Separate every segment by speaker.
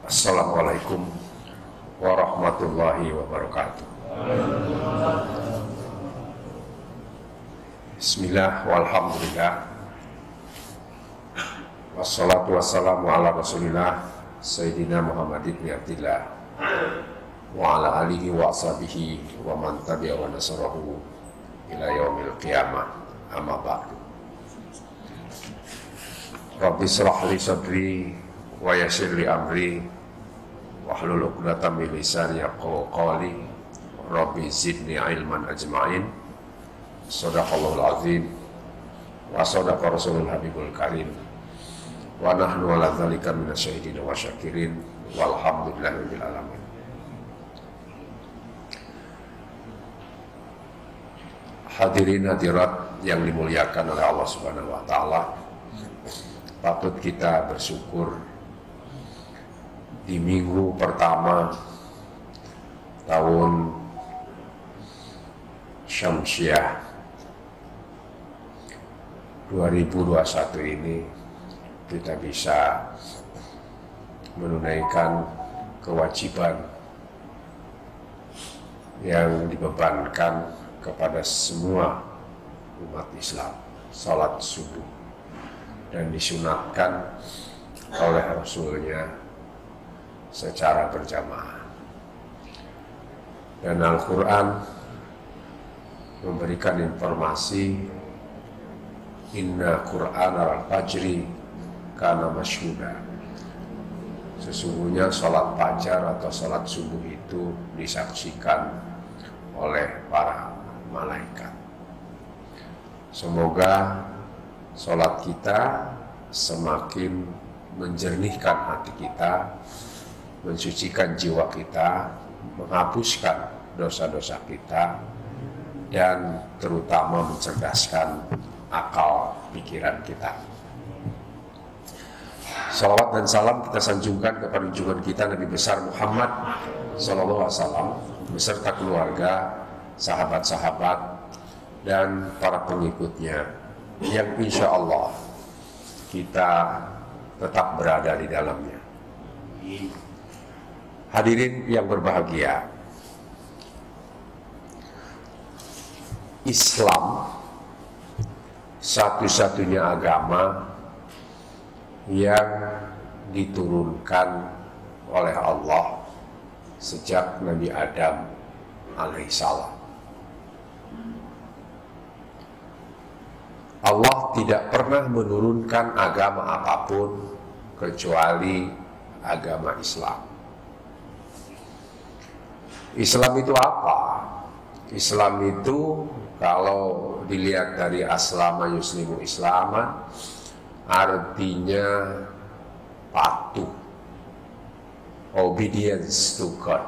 Speaker 1: Assalamualaikum warahmatullahi wabarakatuh. Bismillah walhamdulillah. Wassalatu wassalamu ala rasulillah Sayyidina Muhammad ibn Abdillah wa ala alihi wa ashabihi wa man tabi'a wa nasarahu ila yaumil qiyamah, amma ba'du. Rabbi shrah li sadri wa yassir li amri wahlul 'uqdatam min lisani yafqahu qawli. Rabbi zidni ilman ajma'in. Shadaqallahul azim wa shadaqa rasulul habibul karim wa nahnu ala dzalika minasyahidin wa syakirin walhamdulillahirabbil alamin. Hadirin hadirat yang dimuliakan oleh Allah Subhanahu wa taala, patut kita bersyukur di minggu pertama tahun Syamsiah 2021 ini kita bisa menunaikan kewajiban yang dibebankan kepada semua umat Islam, salat subuh, dan disunatkan oleh Rasulnya secara berjamaah. Dan Al-Quran memberikan informasi, Inna Qur'an al-Fajri kana masyhuda. Sesungguhnya sholat fajar atau sholat subuh itu disaksikan oleh para malaikat. Semoga sholat kita semakin menjernihkan hati kita, mensucikan jiwa kita, menghapuskan dosa-dosa kita, dan terutama mencerdaskan akal pikiran kita. Salawat dan salam kita sanjungkan kepada junjungan kita Nabi besar Muhammad SAW beserta keluarga, sahabat-sahabat, dan para pengikutnya yang insya Allah kita tetap berada di dalamnya. Hadirin yang berbahagia, Islam satu-satunya agama yang diturunkan oleh Allah sejak Nabi Adam alaihissalam. Allah tidak pernah menurunkan agama apapun kecuali agama Islam. Islam itu apa? Islam itu kalau dilihat dari aslama yuslimu islaman, artinya patuh, obedience to God,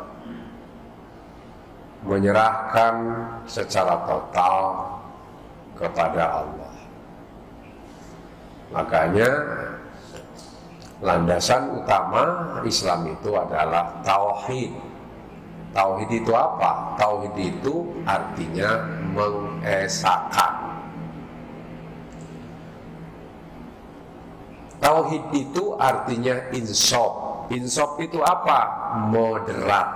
Speaker 1: menyerahkan secara total kepada Allah. Makanya landasan utama Islam itu adalah tauhid. Tauhid itu apa? Tauhid itu artinya mengesakan. Tauhid itu artinya insaf. Insaf itu apa? Moderat.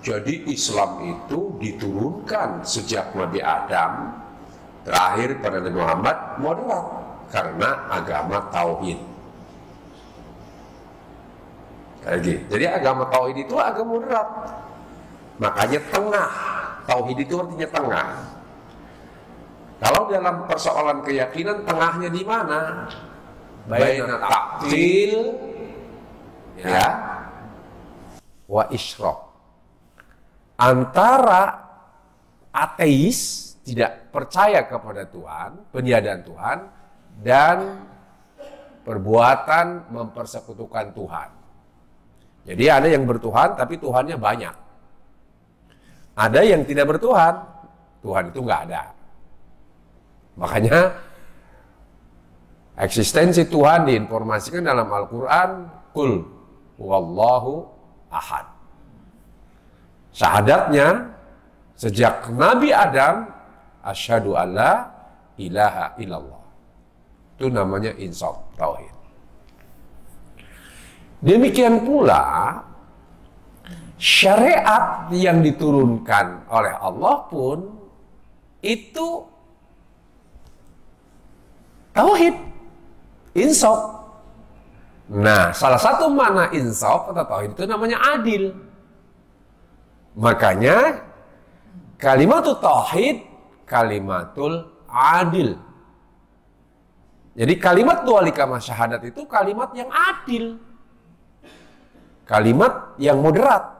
Speaker 1: Jadi Islam itu diturunkan sejak Nabi Adam, terakhir pada Nabi Muhammad, moderat karena agama tauhid. Jadi agama tauhid itu agama moderat. Makanya tengah. Tauhid itu artinya tengah. Kalau dalam persoalan keyakinan, tengahnya di mana? Baina ta'til ya wa isyraq. Antara ateis, tidak percaya kepada Tuhan, peniadaan Tuhan, dan perbuatan mempersekutukan Tuhan. Jadi ada yang bertuhan tapi Tuhannya banyak. Ada yang tidak bertuhan, Tuhan itu nggak ada. Makanya eksistensi Tuhan diinformasikan dalam Al-Quran, Qul huwallahu ahad. Syahadatnya sejak Nabi Adam, asyhadu alla ilaha illallah. Itu namanya insaf, tauhid. Demikian pula syariat yang diturunkan oleh Allah pun itu tauhid, insaf. Nah, salah satu makna insaf atau tauhid itu namanya adil. Makanya kalimatul tauhid kalimatul adil. Jadi kalimat dua kalimah syahadat itu kalimat yang adil. Kalimat yang moderat.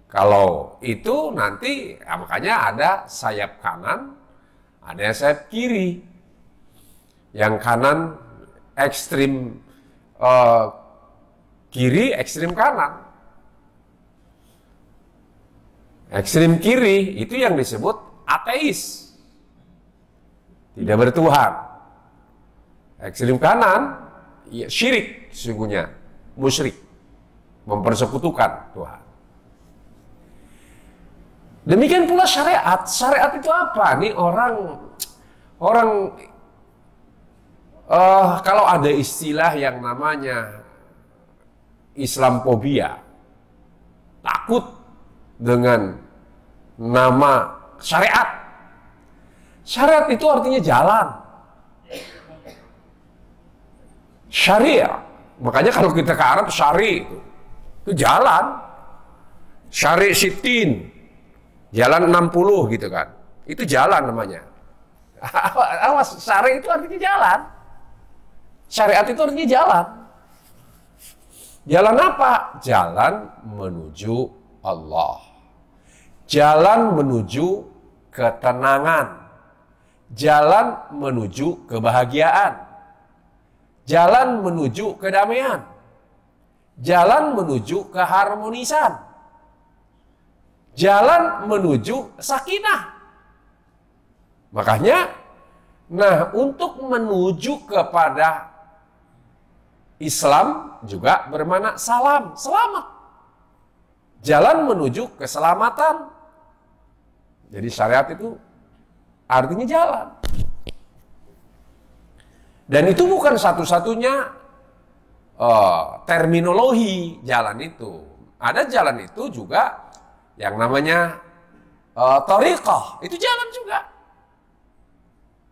Speaker 1: Kalau itu nanti makanya ada sayap kanan, ada sayap kiri. Yang kanan ekstrim kiri, ekstrim kanan. Ekstrim kiri itu yang disebut ateis, tidak bertuhan. Ekstrim kanan ya, syirik, sesungguhnya musyrik, mempersekutukan Tuhan. Demikian pula syariat. Syariat itu apa? Nih orang kalau ada istilah yang namanya Islamophobia, takut dengan nama syariat. Syariat itu artinya jalan. Syariah. Makanya kalau kita ke Arab syari itu jalan. Syari sitin. Jalan 60 gitu kan. Itu jalan namanya. Awas, syari itu artinya jalan. Syariat itu artinya jalan. Jalan apa? Jalan menuju Allah. Jalan menuju ketenangan. Jalan menuju kebahagiaan. Jalan menuju kedamaian. Jalan menuju keharmonisan. Jalan menuju sakinah. Makanya, nah untuk menuju kepada Islam juga bermakna salam, selamat. Jalan menuju keselamatan. Jadi syariat itu artinya jalan. Dan itu bukan satu-satunya terminologi jalan itu. Ada jalan itu juga yang namanya thariqah. Itu jalan juga.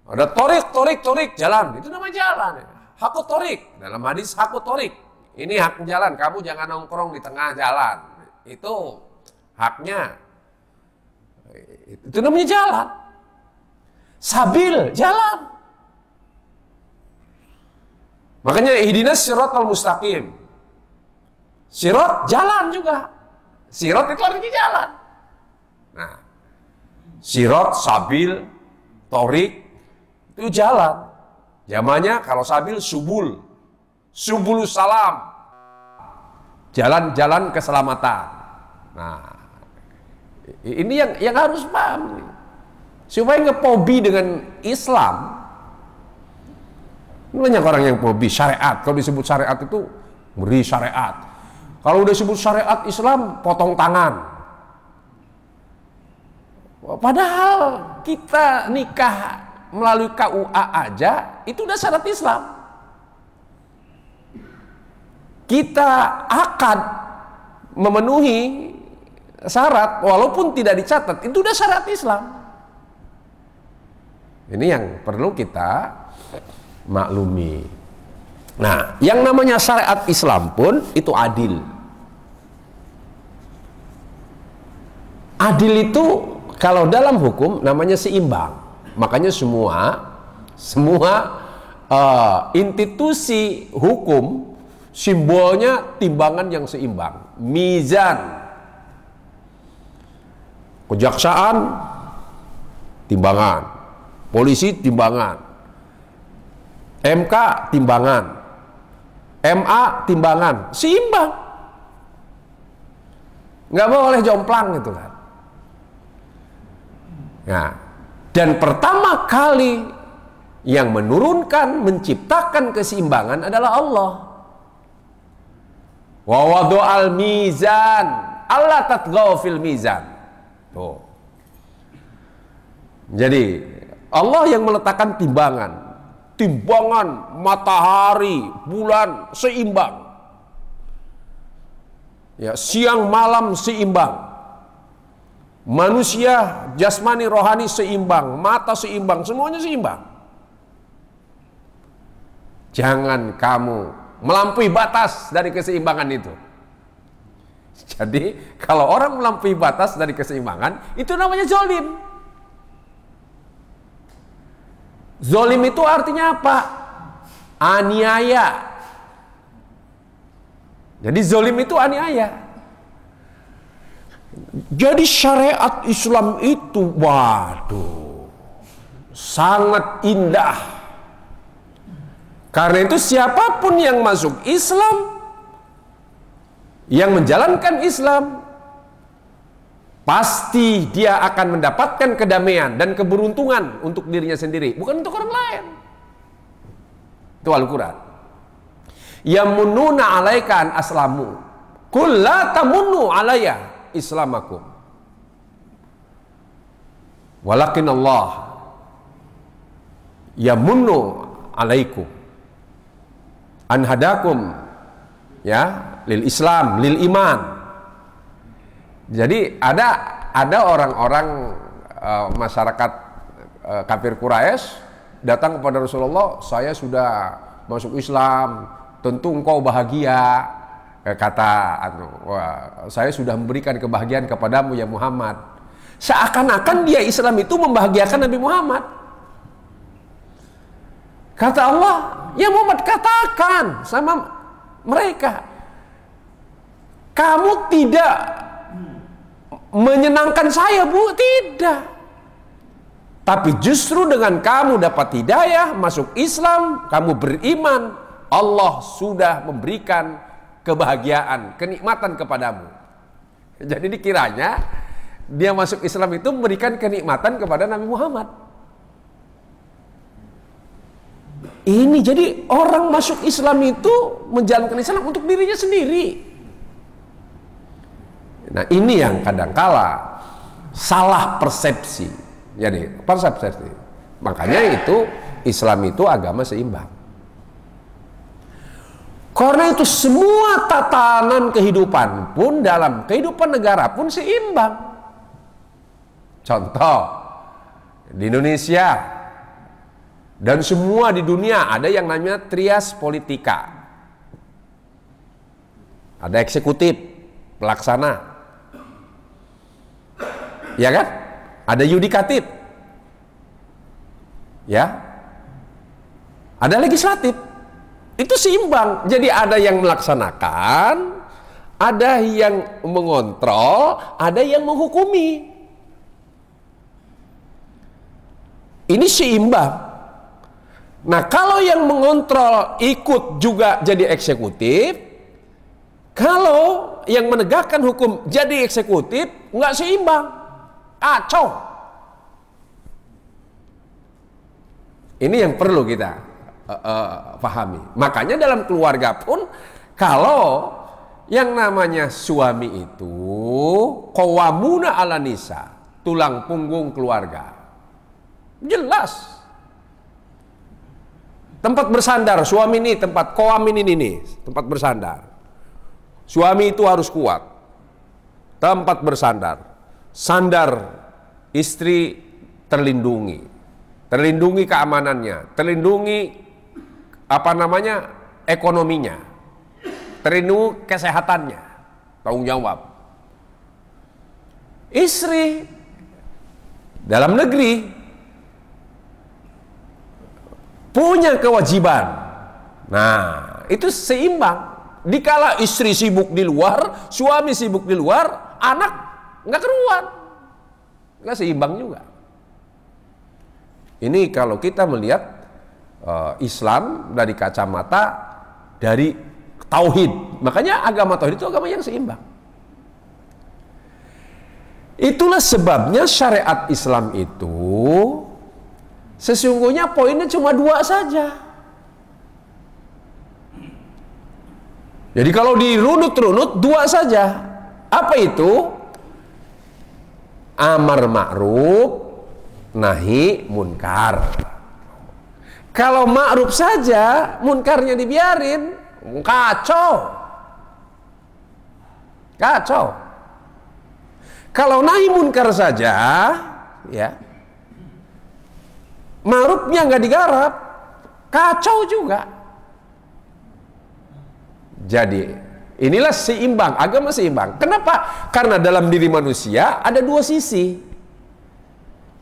Speaker 1: Ada torik jalan. Itu namanya jalan. Hakut torik. Dalam hadis hakut torik. Ini hak jalan. Kamu jangan nongkrong di tengah jalan. Itu haknya. Itu namanya jalan. Sabil, jalan. Makanya ihdinas siratal mustaqim. Sirat jalan juga. Sirat itu artinya jalan. Nah, sirat, sabil, torik itu jalan. Zamannya kalau sabil subul. Subul salam. Jalan-jalan keselamatan. Nah, ini yang harus paham. Supaya ngepobi dengan Islam. Banyak orang yang pobi syariat. Kalau disebut syariat itu beri syariat. Kalau udah disebut syariat Islam, potong tangan. Padahal kita nikah melalui KUA aja, itu udah syarat Islam. Kita akad memenuhi syarat walaupun tidak dicatat, itu udah syarat Islam. Ini yang perlu kita maklumi. Nah, yang namanya syariat Islam pun itu adil. Adil itu kalau dalam hukum namanya seimbang. Makanya semua institusi hukum simbolnya timbangan yang seimbang. Mizan. Kejaksaan timbangan. Polisi timbangan. MK timbangan. MA timbangan. Seimbang. Nggak boleh jomplang itu kan. Nah, dan pertama kali yang menurunkan, menciptakan keseimbangan adalah Allah. Wa wadu'al mizan, Allah tatghaw fil mizan. Tuh. Jadi Allah yang meletakkan timbangan.
Speaker 2: timbangan matahari, bulan seimbang. Ya, siang malam seimbang. Manusia jasmani rohani seimbang, mata seimbang, semuanya seimbang. Jangan kamu melampaui batas dari keseimbangan itu. Jadi kalau orang melampaui batas dari keseimbangan, itu namanya zalim. Zalim itu artinya apa? Aniaya. Jadi zalim itu aniaya. Jadi syariat Islam itu, waduh, sangat indah. Karena itu siapapun yang masuk Islam, yang menjalankan Islam, pasti dia akan mendapatkan kedamaian dan keberuntungan untuk dirinya sendiri, bukan untuk orang lain. Itu Al-Quran. Yamununa alaika an aslamu, qul la tamunnu alayya islamakum, walakin Allah yamunnu alaikum an hadakum, ya, lil Islam, lil iman. Jadi ada orang-orang masyarakat kafir Quraisy datang kepada Rasulullah, saya sudah masuk Islam, tentu engkau bahagia. Kata, saya sudah memberikan kebahagiaan kepadamu ya Muhammad. Seakan-akan dia Islam itu membahagiakan Nabi Muhammad. Kata Allah, ya Muhammad, katakan sama mereka, kamu tidak menyenangkan saya, Bu, tidak. Tapi justru dengan kamu dapat hidayah, masuk Islam, kamu beriman, Allah sudah memberikan kebahagiaan, kenikmatan kepadamu. Jadi dikiranya dia masuk Islam itu memberikan kenikmatan kepada Nabi Muhammad. Ini jadi orang masuk Islam itu menjalankan Islam untuk dirinya sendiri. Nah, ini yang kadangkala salah persepsi. Jadi persepsi. Makanya itu Islam itu agama seimbang. Karena itu semua tatanan kehidupan pun dalam kehidupan negara pun seimbang. Contoh, di Indonesia dan semua di dunia ada yang namanya trias politika. Ada eksekutif, pelaksana, ya kan? Ada yudikatif, ya. Ada legislatif. Itu seimbang. Jadi ada yang melaksanakan, ada yang mengontrol, ada yang menghukumi. Ini seimbang. Nah, kalau yang mengontrol ikut juga jadi eksekutif, kalau yang menegakkan hukum jadi eksekutif, nggak seimbang. Kacau. Ini yang perlu kita pahami. Makanya dalam keluarga pun, kalau yang namanya suami itu qawwamuna 'alan nisa, tulang punggung keluarga, jelas tempat bersandar suami ini, tempat qawwam ini tempat bersandar. Suami itu harus kuat, tempat bersandar, sandar istri terlindungi, terlindungi keamanannya, terlindungi ekonominya, terlindungi kesehatannya, tanggung jawab. Istri dalam negeri punya kewajiban. Nah, itu seimbang. Dikala istri sibuk di luar, suami sibuk di luar, anak nggak keluar, nggak seimbang juga. Ini kalau kita melihat Islam dari kacamata dari tauhid. Makanya agama tauhid itu agama yang seimbang. Itulah sebabnya syariat Islam itu sesungguhnya poinnya cuma 2 saja. Jadi kalau dirunut-runut 2 saja. Apa itu? Amar ma'ruf, nahi munkar. Kalau ma'ruf saja, munkarnya dibiarin, kacau. Kacau. Kalau nahi munkar saja, ya, ma'rufnya nggak digarap, kacau juga. Jadi inilah seimbang, agama seimbang. Kenapa? Karena dalam diri manusia ada dua sisi.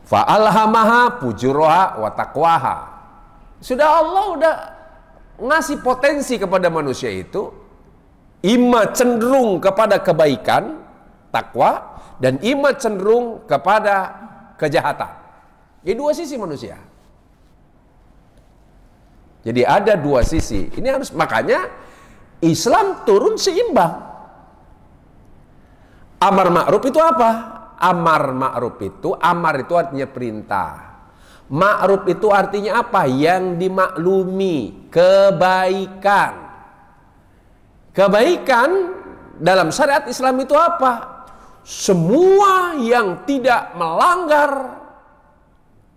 Speaker 2: Fa'alhamaha fujuraha wa taqwaha. Sudah Allah udah ngasih potensi kepada manusia itu, imma cenderung kepada kebaikan, takwa, dan imma cenderung kepada kejahatan. Ini dua sisi manusia. Jadi ada dua sisi. Ini harus, makanya Islam turun seimbang. Amar ma'ruf itu apa? Amar ma'ruf itu, amar itu artinya perintah. Ma'ruf itu artinya apa? Yang dimaklumi, kebaikan. Kebaikan dalam syariat Islam itu apa? Semua yang tidak melanggar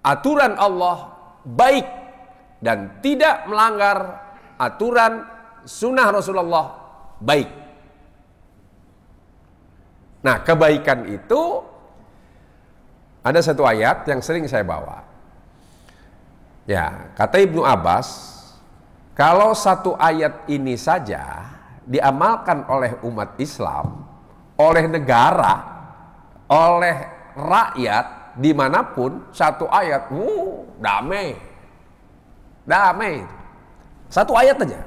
Speaker 2: aturan Allah baik, dan tidak melanggar aturan sunnah Rasulullah baik. Nah, kebaikan itu ada satu ayat yang sering saya bawa. Ya, kata Ibnu Abbas, kalau satu ayat ini saja diamalkan oleh umat Islam, oleh negara, oleh rakyat dimanapun, satu ayat, damai, damai. Satu ayat aja.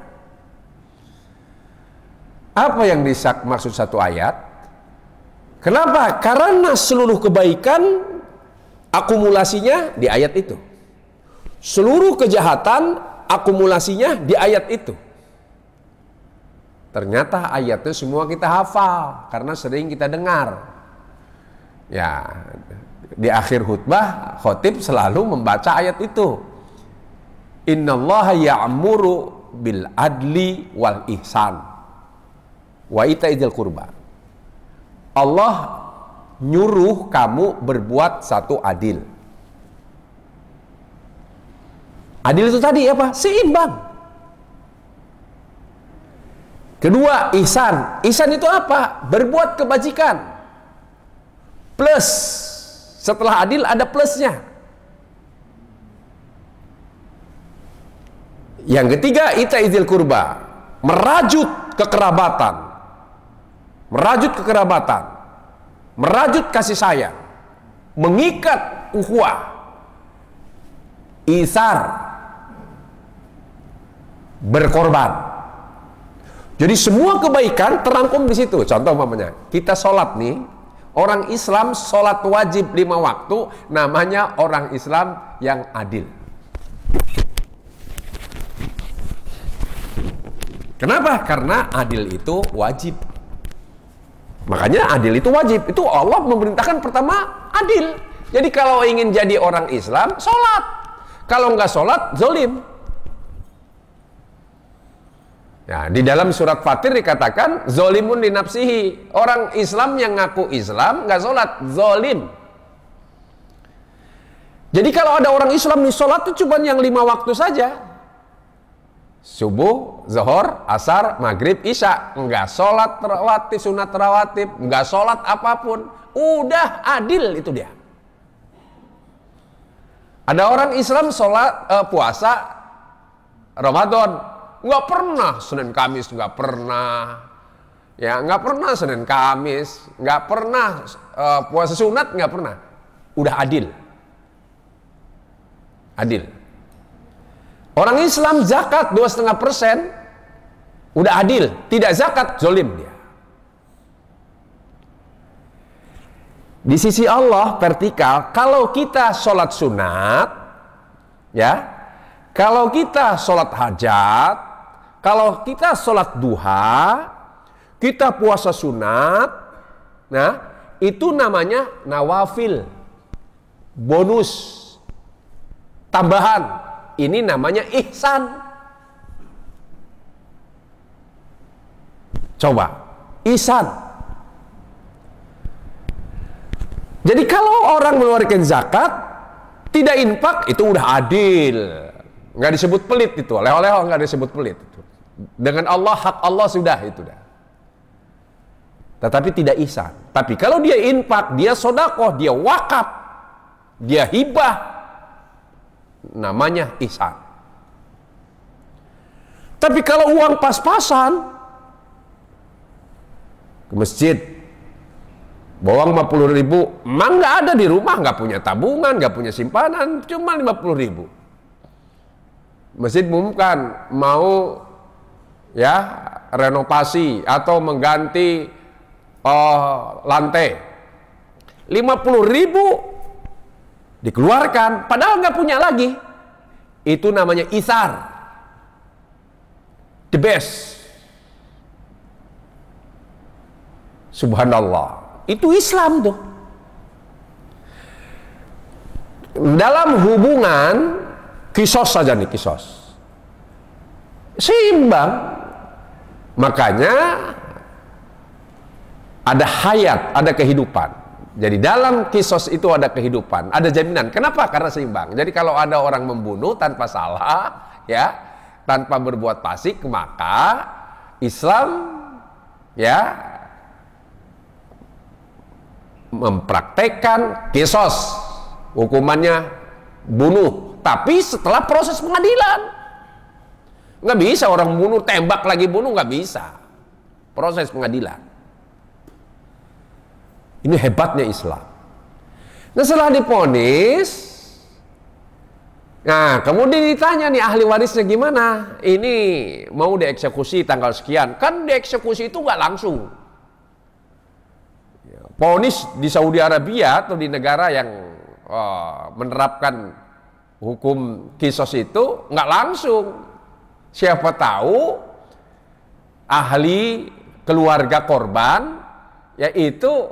Speaker 2: Apa yang maksud satu ayat? Kenapa? Karena seluruh kebaikan akumulasinya di ayat itu. Seluruh kejahatan akumulasinya di ayat itu. Ternyata ayatnya semua kita hafal karena sering kita dengar. Ya, di akhir khutbah khotib selalu membaca ayat itu. Innallaha ya'muru bil adli wal ihsan wa ita'idzil qurba. Allah nyuruh kamu berbuat satu adil. Adil itu tadi apa? Seimbang. Kedua, ihsan. Ihsan itu apa? Berbuat kebajikan. Plus. Setelah adil ada plusnya. Yang ketiga, ita'idzil qurba. Merajut kekerabatan. Merajut kekerabatan. Merajut kasih sayang. Mengikat ukhuwah. Isar. Berkorban. Jadi semua kebaikan terangkum di situ. Contoh umpamanya, kita sholat nih, orang Islam sholat wajib 5 waktu, namanya orang Islam yang adil. Kenapa? Karena adil itu wajib. Makanya adil itu wajib. Itu Allah memerintahkan pertama adil. Jadi kalau ingin jadi orang Islam, sholat. Kalau nggak sholat, zolim. Ya, di dalam surat Fatir dikatakan zolimun li nafsihi. Orang Islam yang ngaku Islam nggak sholat, zolim. Jadi kalau ada orang Islam nih sholat itu cuma yang 5 waktu saja. Subuh, zuhur, asar, maghrib, isya. Nggak sholat rawatib, sunat rawatib, nggak sholat apapun. Udah adil itu dia. Ada orang Islam sholat puasa Ramadan. Nggak pernah Senin Kamis, nggak pernah, ya nggak pernah Senin Kamis, nggak pernah puasa sunat, nggak pernah. Udah adil, adil. Orang Islam zakat 2,5%, udah adil. Tidak zakat, zolim dia. Di sisi Allah vertikal, kalau kita sholat sunat, ya, kalau kita sholat hajat, kalau kita sholat duha, kita puasa sunat, nah itu namanya nawafil, bonus, tambahan. Ini namanya ihsan. Coba, ihsan. Jadi kalau orang mengeluarkan zakat, tidak infak, itu udah adil. Nggak disebut pelit itu, leho-leho nggak disebut pelit itu. Dengan Allah, hak Allah sudah itu dah. Tetapi tidak ihsan. Tapi kalau dia infak, dia sodakoh, dia wakaf, dia hibah, namanya ihsan. Tapi kalau uang pas-pasan, ke masjid, bawang 50.000, emang nggak ada di rumah, nggak punya tabungan, nggak punya simpanan, cuma 50.000. Masjid mengumumkan mau ya renovasi atau mengganti lantai, 50.000 dikeluarkan, padahal nggak punya lagi. Itu namanya isar, the best. Subhanallah, itu Islam tuh. Dalam hubungan kisos saja nih, kisos seimbang. Makanya ada hayat, ada kehidupan. Jadi dalam kisos itu ada kehidupan, ada jaminan. Kenapa? Karena seimbang. Jadi kalau ada orang membunuh tanpa salah, ya, tanpa berbuat fasik, maka Islam ya mempraktekkan kisos, hukumannya bunuh, tapi setelah proses pengadilan. Nggak bisa orang bunuh tembak lagi bunuh, nggak bisa. Proses pengadilan. Ini hebatnya Islam. Nah, setelah diponis, nah kemudian ditanya nih ahli warisnya gimana? Ini mau dieksekusi tanggal sekian. Kan dieksekusi itu nggak langsung. Ponis di Saudi Arabia atau di negara yang menerapkan hukum kisos itu nggak langsung. Siapa tahu ahli keluarga korban yaitu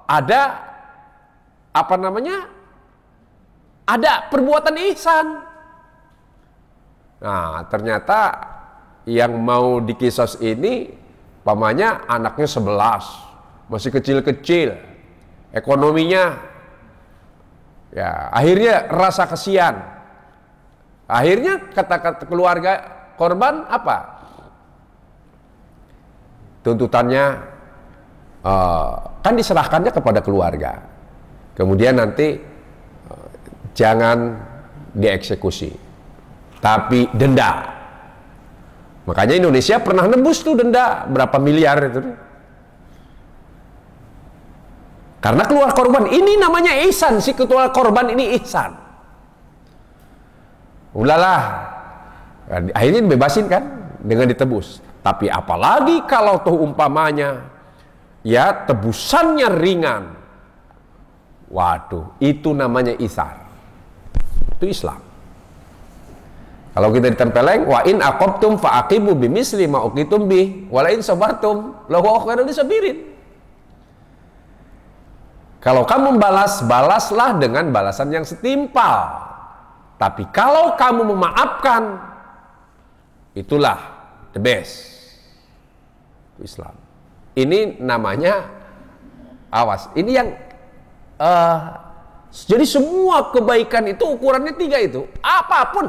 Speaker 2: ada apa namanya? Ada perbuatan ihsan. Nah, ternyata yang mau dikisos ini pamannya anaknya 11. Masih kecil-kecil, ekonominya ya akhirnya rasa kasihan. Akhirnya kata-kata keluarga korban apa? Tuntutannya kan diserahkannya kepada keluarga. Kemudian nanti jangan dieksekusi, tapi denda. Makanya Indonesia pernah nembus tuh denda berapa miliar itu. Karena keluar korban, ini namanya ihsan, si ketua korban ini ihsan. Udahlah, akhirnya dibebasin kan, dengan ditebus. Tapi apalagi kalau tuh umpamanya, ya tebusannya ringan. Waduh, itu namanya isar. Itu Islam. Kalau kita ditempeleng, wa in aqabtum fa aqibu bimisli ma uqitum bih, wa la in sabartum lahu khairul lisabirin. Kalau kamu membalas, balaslah dengan balasan yang setimpal. Tapi kalau kamu memaafkan, itulah the best. Islam. Ini namanya, awas, ini yang jadi semua kebaikan itu ukurannya 3 itu. Apapun.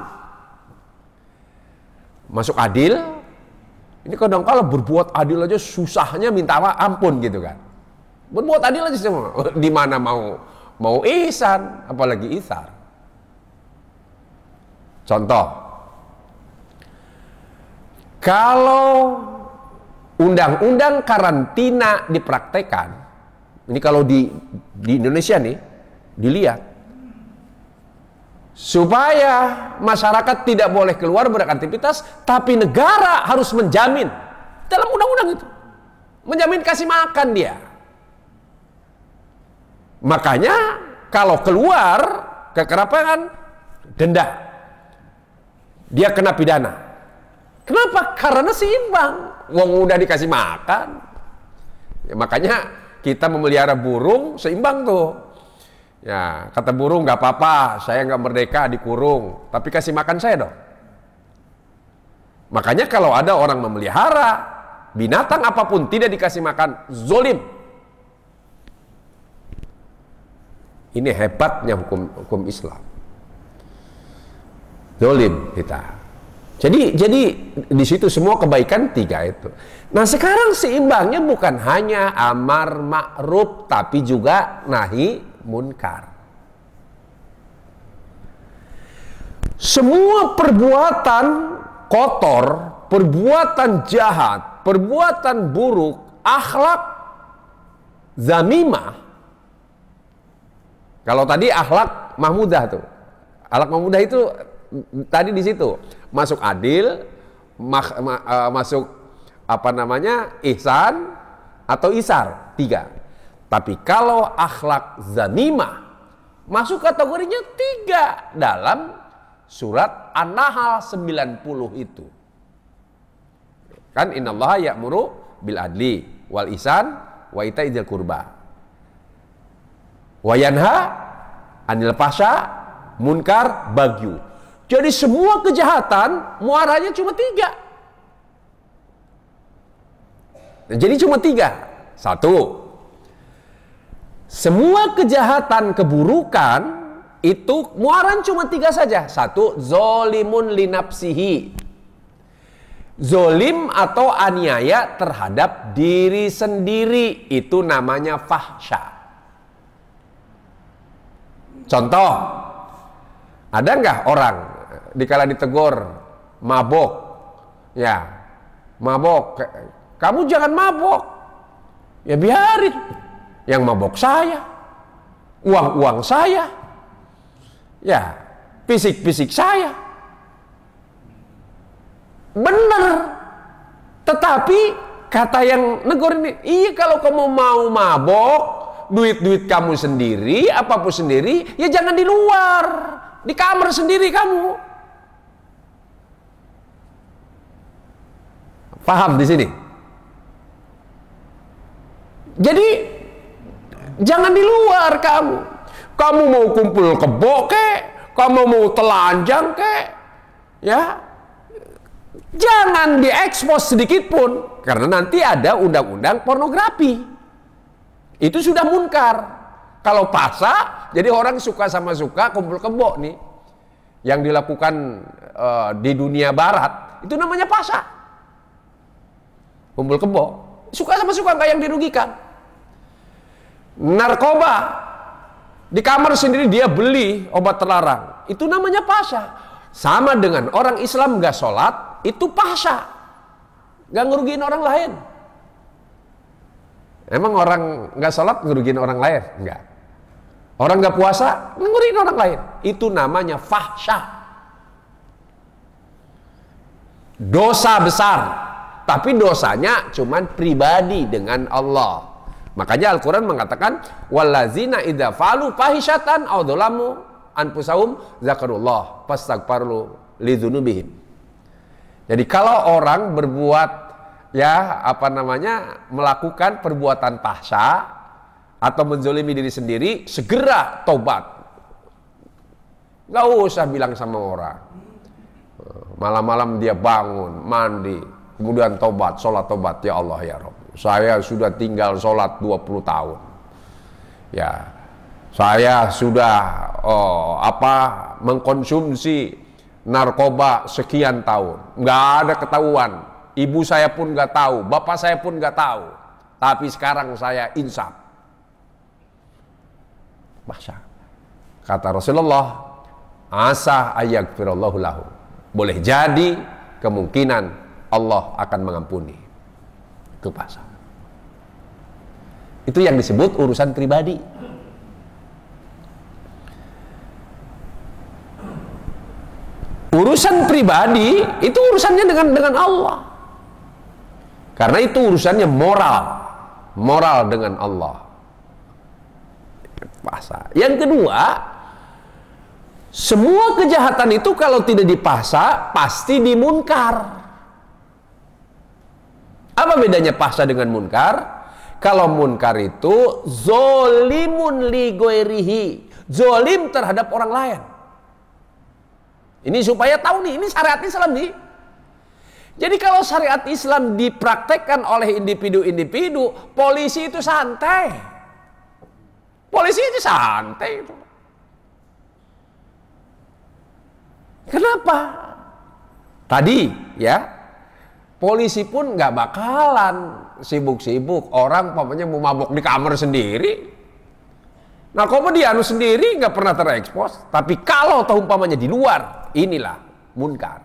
Speaker 2: Masuk adil, ini kadang-kala berbuat adil aja susahnya minta ampun gitu kan. Berbuat adil aja semua. Di mana mau ihsan, apalagi isar. Contoh, kalau undang-undang karantina dipraktekkan, ini kalau di Indonesia nih dilihat, supaya masyarakat tidak boleh keluar beraktivitas, tapi negara harus menjamin dalam undang-undang itu, menjamin kasih makan dia. Makanya kalau keluar kekerapan, denda, dia kena pidana. Kenapa? Karena seimbang. Wong udah dikasih makan. Ya, makanya kita memelihara burung seimbang tuh. Ya, kata burung nggak apa-apa, saya nggak merdeka dikurung, tapi kasih makan saya dong. Makanya kalau ada orang memelihara binatang apapun tidak dikasih makan, zolim. Ini hebatnya hukum Islam. Zolim kita. Jadi di situ semua kebaikan 3 itu. Nah sekarang seimbangnya bukan hanya amar ma'ruf tapi juga nahi munkar. Semua perbuatan kotor, perbuatan jahat, perbuatan buruk, akhlak zamimah. Kalau tadi akhlak mahmudah tuh. Akhlak mahmudah itu tadi di situ masuk adil, masuk ihsan atau isar 3. Tapi kalau akhlak zamimah masuk kategorinya 3 dalam surat An-Nahl 90 itu. Kan innallaha ya'muru bil adli wal ihsan wa ita'i dzil qurba wa yanha 'anil fahsya munkar bagyu. Jadi semua kejahatan muaranya cuma 3. Jadi cuma 3. 1. Semua kejahatan keburukan itu muaran cuma 3 saja. 1. Zolimun linapsihi. Zolim atau aniaya terhadap diri sendiri. Itu namanya fahsya. Contoh. Ada nggak orang dikala ditegur mabok? Ya, mabok. Kamu jangan mabok. Ya biarin. Yang mabok saya. Uang-uang saya. Ya, fisik-fisik saya. Benar. Tetapi kata yang negor ini, iya kalau kamu mau mabok, duit-duit kamu sendiri, apapun sendiri, ya jangan di luar. Di kamar sendiri kamu. Paham di sini? Jadi jangan di luar kamu. Kamu mau kumpul kebo kek, kamu mau telanjang kek, ya jangan diekspos sedikit pun, karena nanti ada undang-undang pornografi. Itu sudah munkar. Kalau pasa, jadi orang suka sama suka kumpul kebo nih, yang dilakukan di dunia barat, itu namanya pasa. Kumpul kebo, suka sama suka, nggak yang dirugikan. Narkoba, di kamar sendiri dia beli obat terlarang, itu namanya pasa. Sama dengan orang Islam nggak sholat, itu pasa, nggak ngerugiin orang lain. Emang orang nggak sholat ngerugiin orang lain? Enggak. Orang nggak puasa ngerugiin orang lain. Itu namanya fahsya. Dosa besar. Tapi dosanya cuman pribadi dengan Allah. Makanya Al-Quran mengatakan wallazina idza falu fahisyatan aw dzalamu anfusahum zakarullah fastaghfiru lidzunubihim. Jadi kalau orang berbuat melakukan perbuatan fahsya atau menzolimi diri sendiri, segera tobat. Gak usah bilang sama orang. Malam-malam dia bangun, mandi, kemudian tobat, sholat tobat. Ya Allah ya Rabb, saya sudah tinggal sholat 20 tahun. Ya, saya sudah mengkonsumsi narkoba sekian tahun. Nggak ada ketahuan. Ibu saya pun nggak tahu, bapak saya pun nggak tahu. Tapi sekarang saya insaf. Masya. Kata Rasulullah, asa ayaghfirallahu lahu. Boleh jadi kemungkinan Allah akan mengampuni. Itu pasal. Itu yang disebut urusan pribadi. Urusan pribadi itu urusannya dengan Allah. Karena itu urusannya moral dengan Allah. Pasal. Yang kedua, semua kejahatan itu kalau tidak dipasa pasti dimunkar. Apa bedanya pasa dengan munkar? Kalau munkar itu zolimun li goirihi, zolim terhadap orang lain. Ini supaya tahu nih, ini syariat Islam nih. Jadi kalau syariat Islam dipraktekkan oleh individu-individu, polisi itu santai. Polisi itu santai itu. Kenapa? Tadi ya, polisi pun nggak bakalan sibuk-sibuk orang umpamanya mau mabok di kamar sendiri. Nah, kalau dia sendiri nggak pernah terekspos. Tapi kalau tahu umpamanya di luar, inilah munkar.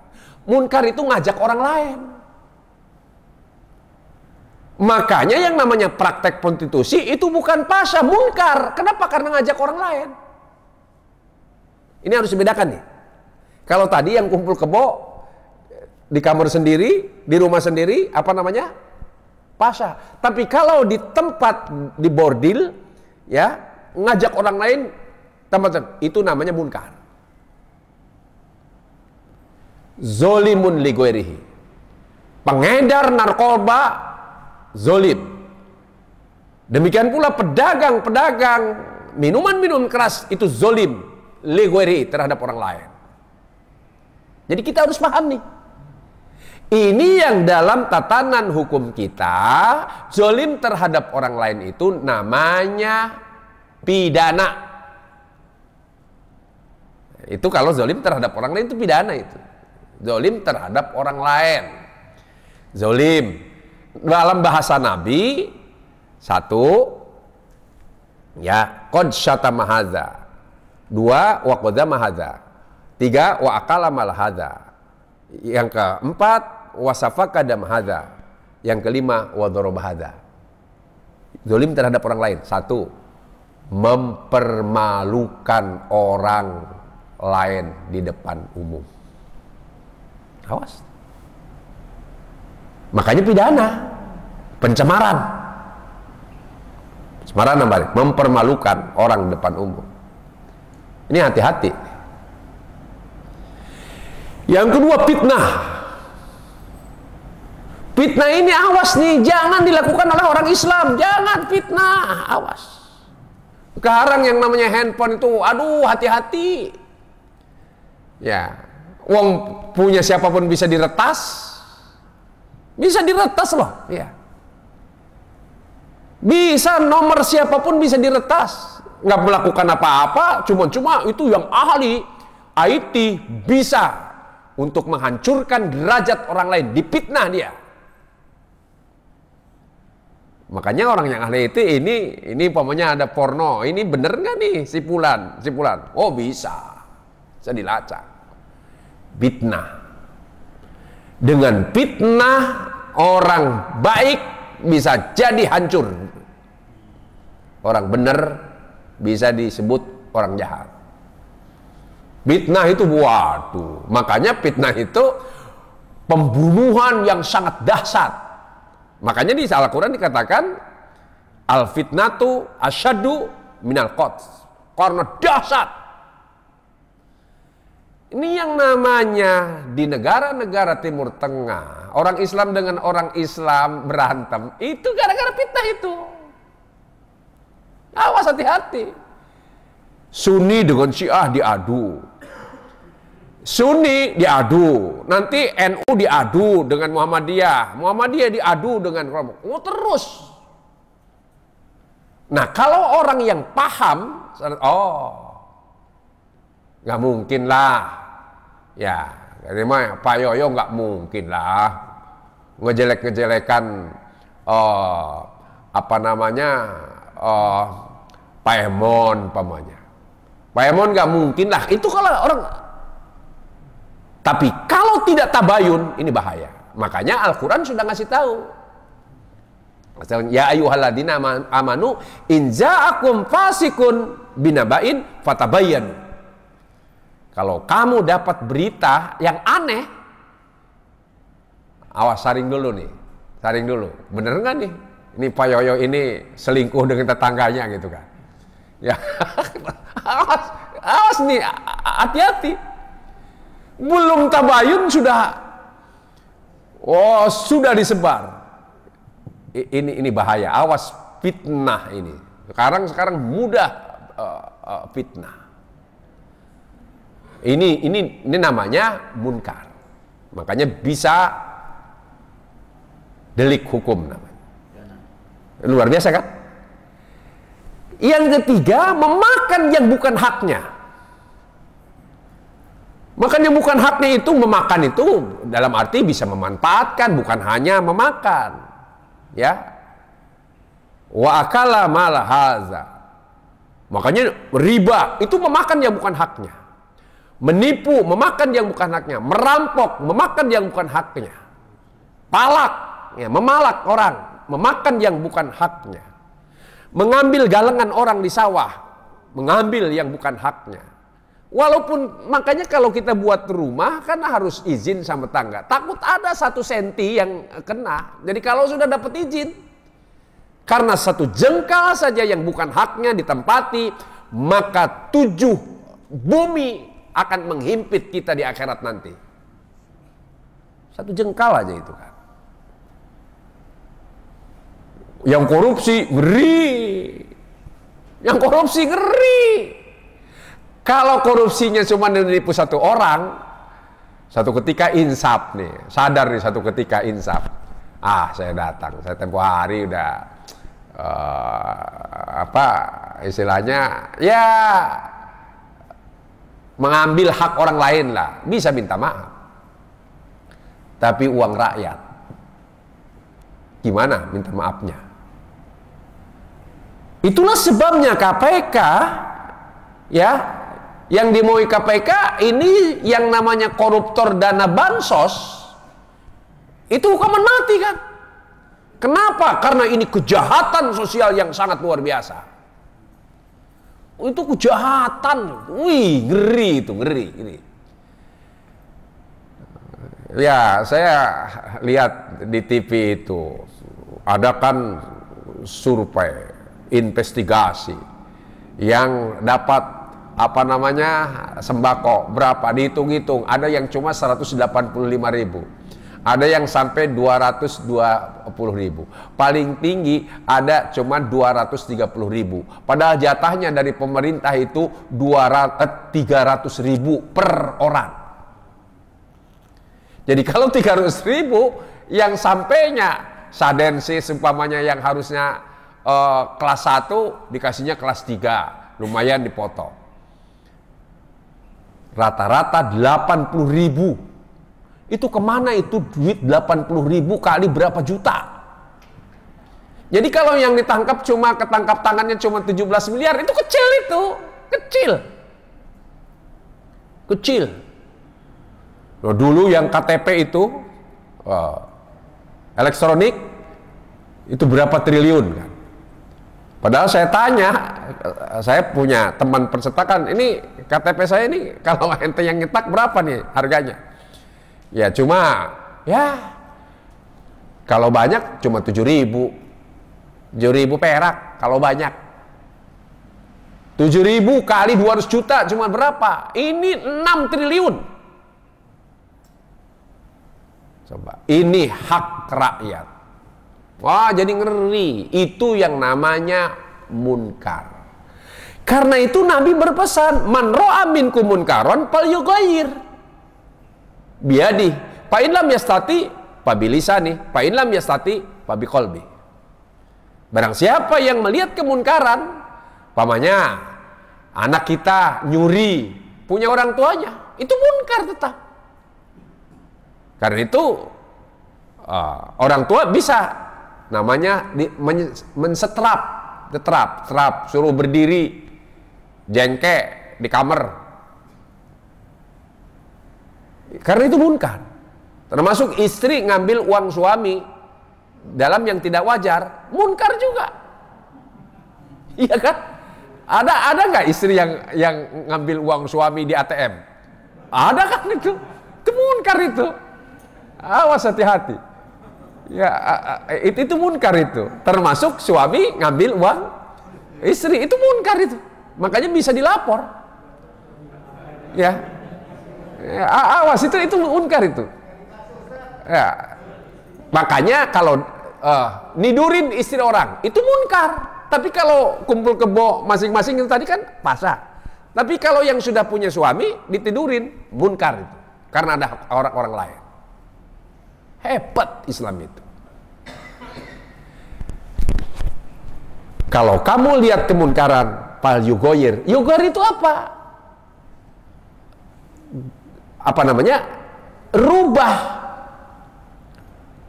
Speaker 2: Munkar itu ngajak orang lain. Makanya yang namanya praktek prostitusi itu bukan pasha, munkar. Kenapa? Karena ngajak orang lain. Ini harus dibedakan nih. Kalau tadi yang kumpul kebo di kamar sendiri, di rumah sendiri, apa namanya? Pasha. Tapi kalau di tempat, di bordil, ya, ngajak orang lain, tempat itu namanya munkar. Zolimun li ghairihi. Pengedar narkoba zolim. Demikian pula pedagang-pedagang minuman-minuman keras itu zolim li ghairihi, terhadap orang lain. Jadi kita harus paham nih. Ini yang dalam tatanan hukum kita, zolim terhadap orang lain itu namanya pidana. Itu kalau zolim terhadap orang lain itu pidana itu. Zolim terhadap orang lain. Zolim. Dalam bahasa Nabi, satu, ya, qad syatama hadza. Dua, wa qadama hadza. Tiga, wa akala mal hadza. Yang keempat, wa safaka dam hadza. Yang kelima, wa daraba hadza. Zolim terhadap orang lain. Satu, mempermalukan orang lain di depan umum. Awas. Makanya pidana, pencemaran. Pencemaran balik, mempermalukan orang di depan umum. Ini hati-hati. Yang kedua, fitnah. Fitnah ini awas nih, jangan dilakukan oleh orang Islam. Jangan fitnah, awas. Sekarang yang namanya handphone itu, aduh, hati-hati. Ya, wong punya siapapun bisa diretas. Bisa diretas loh, ya. Bisa nomor siapapun bisa diretas. Nggak melakukan apa-apa, cuma itu yang ahli IT bisa untuk menghancurkan derajat orang lain, dipitnah dia. Makanya orang yang ahli itu ini umpamanya ada porno, ini bener nggak nih sipulan? Oh bisa dilacak. Fitnah. Dengan fitnah orang baik bisa jadi hancur. Orang bener bisa disebut orang jahat. Fitnah itu waduh. Makanya fitnah itu pembunuhan yang sangat dahsyat. Makanya di Al-Quran dikatakan al-fitnatu asyaddu minal qatl. Karena dahsyat. Ini yang namanya di negara-negara Timur Tengah, orang Islam dengan orang Islam berantem, itu gara-gara fitnah itu. Awas, hati-hati. Sunni dengan Syiah diadu. Sunni diadu, nanti NU diadu dengan Muhammadiyah, Muhammadiyah diadu dengan kelompok. Oh, terus. Nah, kalau orang yang paham, nggak mungkin lah, ya, ini mah Pak Yoyo nggak mungkin lah ngejelek-ngejelekan apa namanya Pak Emon, pamannya. Pak Emon nggak mungkin lah, itu kalau orang. Tapi kalau tidak tabayun, ini bahaya. Makanya Al-Quran sudah ngasih tahu. Ya ayyuhalladzina amanu in ja'akum fasikun binaba'in fatabayyanu. Kalau kamu dapat berita yang aneh, awas, saring dulu nih. Saring dulu. Bener nggak nih? Ini Pak Yoyo ini selingkuh dengan tetangganya gitu kan. Ya. awas nih, hati-hati. Belum tabayun sudah disebar. Ini bahaya. Awas fitnah ini. Sekarang mudah fitnah. Ini namanya munkar. Makanya bisa delik hukum namanya. Luar biasa kan? Yang ketiga, memakan yang bukan haknya. Makan yang bukan haknya itu, memakan itu dalam arti bisa memanfaatkan, bukan hanya memakan. Ya. Wa akala mal haza. Makanya riba itu memakan yang bukan haknya. Menipu, memakan yang bukan haknya. Merampok, memakan yang bukan haknya. Palak, ya, memalak orang, memakan yang bukan haknya. Mengambil galengan orang di sawah, mengambil yang bukan haknya. Walaupun makanya kalau kita buat rumah kan harus izin sama tangga. Takut ada 1 senti yang kena. Jadi kalau sudah dapat izin, karena 1 jengkal saja yang bukan haknya ditempati, maka 7 bumi akan menghimpit kita di akhirat nanti. 1 jengkal aja itu kan. Yang korupsi ngeri. Yang korupsi ngeri. Kalau korupsinya cuma menipu 1 orang, satu ketika insaf nih, sadar nih satu ketika insaf. Saya datang, saya tempo hari udah istilahnya ya mengambil hak orang lain lah, bisa minta maaf. Tapi uang rakyat, gimana minta maafnya? Itulah sebabnya KPK, ya, yang dimaui KPK ini yang namanya koruptor dana bansos, itu hukuman mati kan? Kenapa? Karena ini kejahatan sosial yang sangat luar biasa. Itu kejahatan, wih, ngeri itu, ngeri. Ini. Ya, saya lihat di TV itu ada kan survei, investigasi yang dapat sembako berapa, dihitung-hitung, ada yang cuma 185.000, ada yang sampai 220.000, paling tinggi ada cuma 230.000, padahal jatahnya dari pemerintah itu 300.000 per orang. Jadi kalau 300.000 yang sampainya sadensis umpamanya yang harusnya kelas 1 dikasihnya kelas 3, lumayan dipotong. Rata-rata 80.000. Itu kemana itu duit 80.000 kali berapa juta? Jadi kalau yang ditangkap cuma ketangkap tangannya cuma 17 miliar, itu kecil itu. Kecil. Nah, dulu yang KTP itu elektronik itu berapa triliun kan? Padahal saya tanya, saya punya teman percetakan, ini KTP saya ini kalau ente yang nyetak berapa nih harganya? Ya cuma, ya kalau banyak cuma 7.000 perak kalau banyak. 7.000 kali 200 juta cuma berapa? Ini 6 triliun. Coba, ini hak rakyat. Wah, jadi ngeri. Itu yang namanya munkar. Karena itu Nabi berpesan, man ra'a minkum munkaron falyughayyir biyadi, fa in lam yastati fa bilisani, fa in lam yastati fa biqalbi. Barang siapa yang melihat kemunkaran, pamannya anak kita nyuri punya orang tuanya, itu munkar tetap. Karena itu orang tua bisa namanya mensetrap, suruh berdiri jengke di kamar. Karena itu munkar. Termasuk istri ngambil uang suami dalam yang tidak wajar, munkar juga. Iya kan? Ada nggak istri yang ngambil uang suami di ATM? Ada kan itu? Itu munkar itu. Awas, hati-hati. Ya, itu munkar itu. Termasuk suami ngambil uang istri, itu munkar itu. Makanya bisa dilapor. Ya, awas, itu munkar itu. Ya. Makanya kalau nidurin istri orang itu munkar. Tapi kalau kumpul kebo masing-masing itu tadi kan pasah. Tapi kalau yang sudah punya suami ditidurin, munkar itu. Karena ada orang-orang lain. Hebat Islam itu. Kalau kamu lihat kemunkaran, fal yugoyir. Yugoyir itu apa? apa namanya, rubah.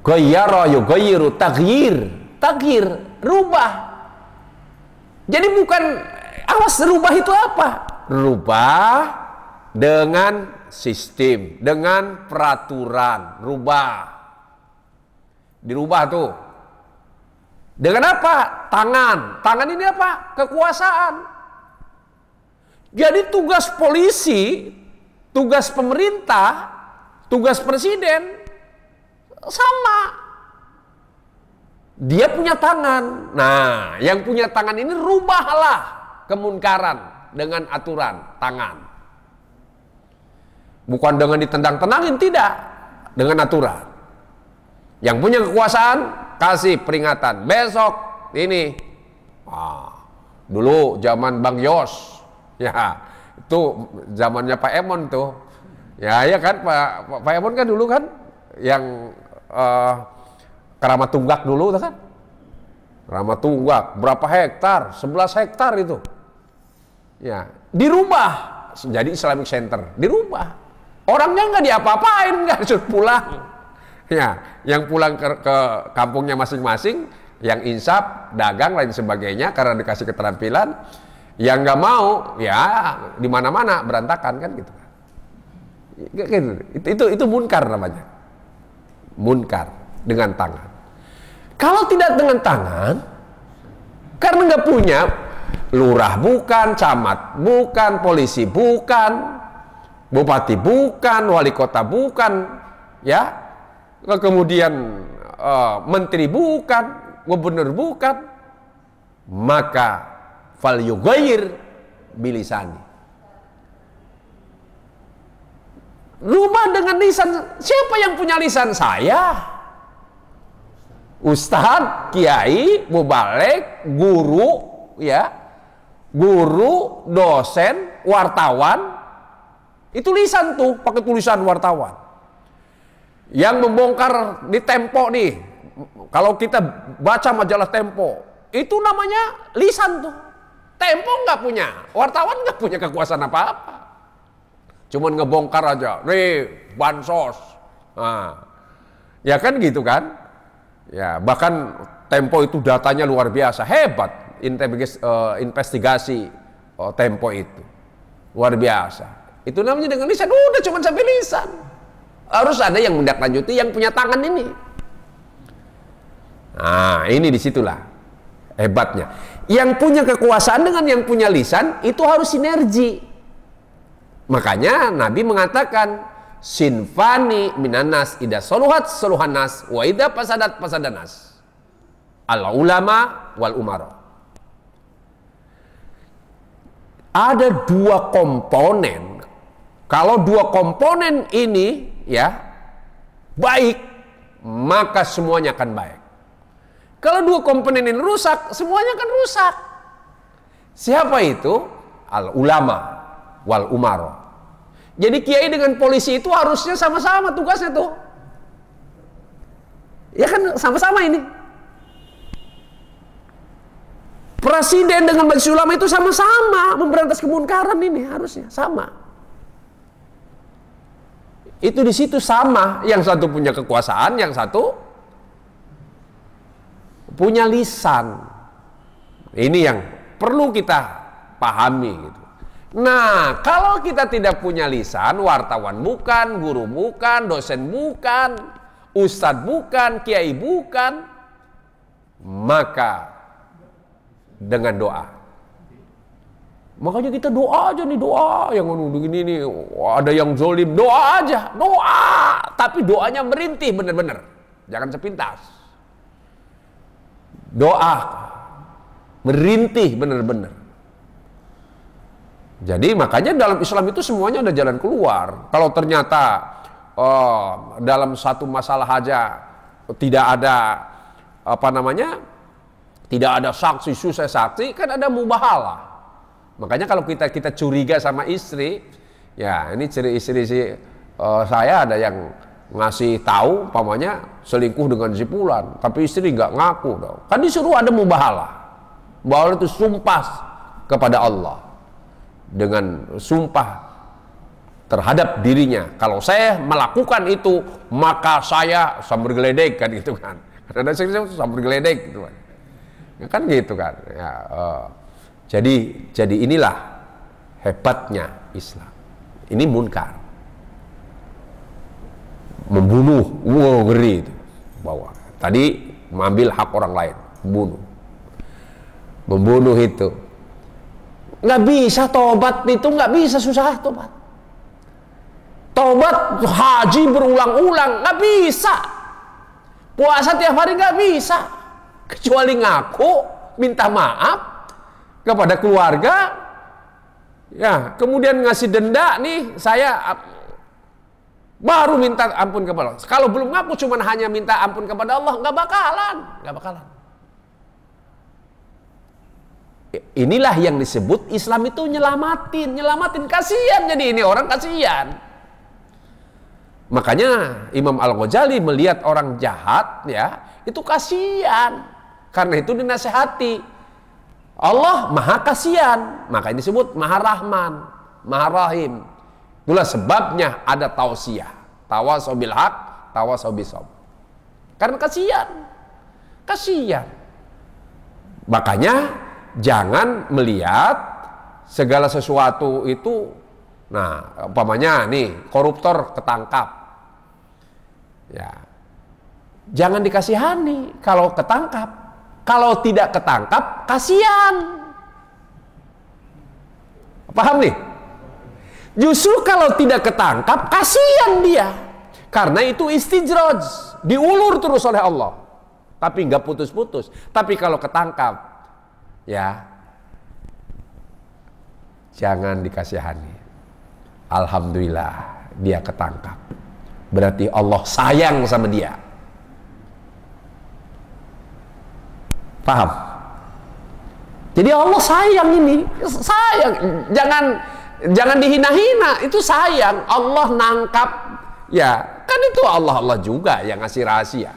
Speaker 2: Ghayyara yughayyiru, taghyir, rubah. Jadi bukan, awas, rubah itu apa? Rubah dengan sistem, dengan peraturan, rubah. Dirubah tuh. Dengan apa? Tangan. Tangan ini apa? Kekuasaan. Jadi tugas polisi, tugas pemerintah, tugas presiden sama. Dia punya tangan. Nah, yang punya tangan ini rubahlah kemunkaran dengan aturan tangan. Bukan dengan ditendang-tendangin, tidak. Dengan aturan. Yang punya kekuasaan, kasih peringatan. Besok ini. Dulu zaman Bang Yos. Ya, itu zamannya Pak Emon tuh. Ya kan Pak Emon kan dulu kan yang Keramat Tunggak dulu kan. Keramat Tunggak berapa hektar? 11 hektar itu. Ya, dirubah jadi Islamic Center, dirubah. Orangnya nggak diapa-apain, nggak disuruh pulang. Ya, yang pulang ke kampungnya masing-masing, yang insaf, dagang lain sebagainya karena dikasih keterampilan. Yang nggak mau, ya di mana-mana berantakan kan gitu. Itu munkar namanya. Munkar dengan tangan. Kalau tidak dengan tangan, karena nggak punya, lurah bukan, camat bukan, polisi bukan, bupati bukan, wali kota bukan, ya, kemudian menteri bukan, gubernur bukan, maka fal yughayyir bilisani. Rubah dengan lisan. Siapa yang punya lisan? Saya. Ustadz, kiai, mubalek, guru, ya, guru, dosen, wartawan, itu lisan tuh, pakai tulisan wartawan. Yang membongkar di Tempo nih, kalau kita baca majalah Tempo, itu namanya lisan tuh. Tempo nggak punya, wartawan nggak punya kekuasaan apa-apa, cuman ngebongkar aja, bansos, nah, ya kan gitu kan. Ya, bahkan Tempo itu datanya luar biasa, hebat investigasi Tempo itu. Luar biasa. Itu namanya dengan lisan, udah cuma sampai lisan. Harus ada yang menindaklanjuti yang punya tangan ini. Nah, ini disitulah hebatnya. Yang punya kekuasaan dengan yang punya lisan itu harus sinergi. Makanya Nabi mengatakan, sinfani minanas ida soluhat soluhanas wa ida pasadanas, al ulama wal umara. Ada dua komponen. Kalau dua komponen ini ya baik, maka semuanya akan baik. Kalau dua komponen ini rusak, semuanya akan rusak. Siapa itu? Al ulama wal umara. Jadi kiai dengan polisi itu harusnya sama-sama tugasnya tuh. Ya kan sama-sama ini. Presiden dengan majelis ulama itu sama-sama memberantas kemunkaran ini, harusnya sama. Itu di situ sama, yang satu punya kekuasaan, yang satu punya lisan. Ini yang perlu kita pahami gitu. Nah, kalau kita tidak punya lisan, wartawan bukan, guru bukan, dosen bukan, ustadz bukan, kiai bukan, maka dengan doa. Makanya kita doa aja nih, doa yang begini nih, ada yang zolim, doa aja, doa, tapi doanya merintih benar-benar, jangan sepintas. Doa merintih benar-benar. Jadi makanya dalam Islam itu semuanya ada jalan keluar. Kalau ternyata dalam satu masalah aja tidak ada apa namanya, tidak ada saksi, susah saksi, kan ada mubahalah. Makanya kalau kita curiga sama istri, ya ini istri saya ada yang ngasih tahu, pamannya selingkuh dengan si fulan, tapi istri nggak ngaku dong. Kan disuruh ada mubahalah. Mubahalah itu sumpah kepada Allah. Dengan sumpah terhadap dirinya. Kalau saya melakukan itu, maka saya sambar geledek kan gitu kan. Ada sambar geledek gitu kan. Ya, kan gitu kan. Ya, jadi inilah hebatnya Islam. Ini munkar. Membunuh, ngeri itu. Bahwa tadi mengambil hak orang lain, membunuh itu. Nggak bisa tobat itu, nggak bisa, susah tobat. Tobat haji berulang-ulang, nggak bisa. Puasa tiap hari nggak bisa. Kecuali ngaku, minta maaf kepada keluarga, ya, kemudian ngasih denda nih, saya baru minta ampun kepada Allah. Kalau belum ngaku cuma hanya minta ampun kepada Allah, nggak bakalan. Inilah yang disebut Islam itu nyelamatin, kasihan. Jadi ini orang kasihan. Makanya Imam Al-Ghazali melihat orang jahat, ya, itu kasihan. Karena itu dinasehati. Allah maha kasihan, makanya disebut maha rahman, maha rahim. Itulah sebabnya ada tausiah, tawasau bil haq, tawasau bis sabr. Karena kasihan. Makanya jangan melihat segala sesuatu itu, nah, umpamanya nih koruptor ketangkap, ya, jangan dikasihani kalau ketangkap. Kalau tidak ketangkap, kasihan. Paham nih? Justru kalau tidak ketangkap, kasihan dia. Karena itu istijraj, diulur terus oleh Allah. Tapi nggak putus-putus. Tapi kalau ketangkap, ya, jangan dikasihani. Alhamdulillah dia ketangkap. Berarti Allah sayang sama dia. Paham? Jadi Allah sayang ini, sayang. Jangan dihina-hina, itu sayang. Allah nangkap, ya, kan itu Allah juga yang ngasih rahasia.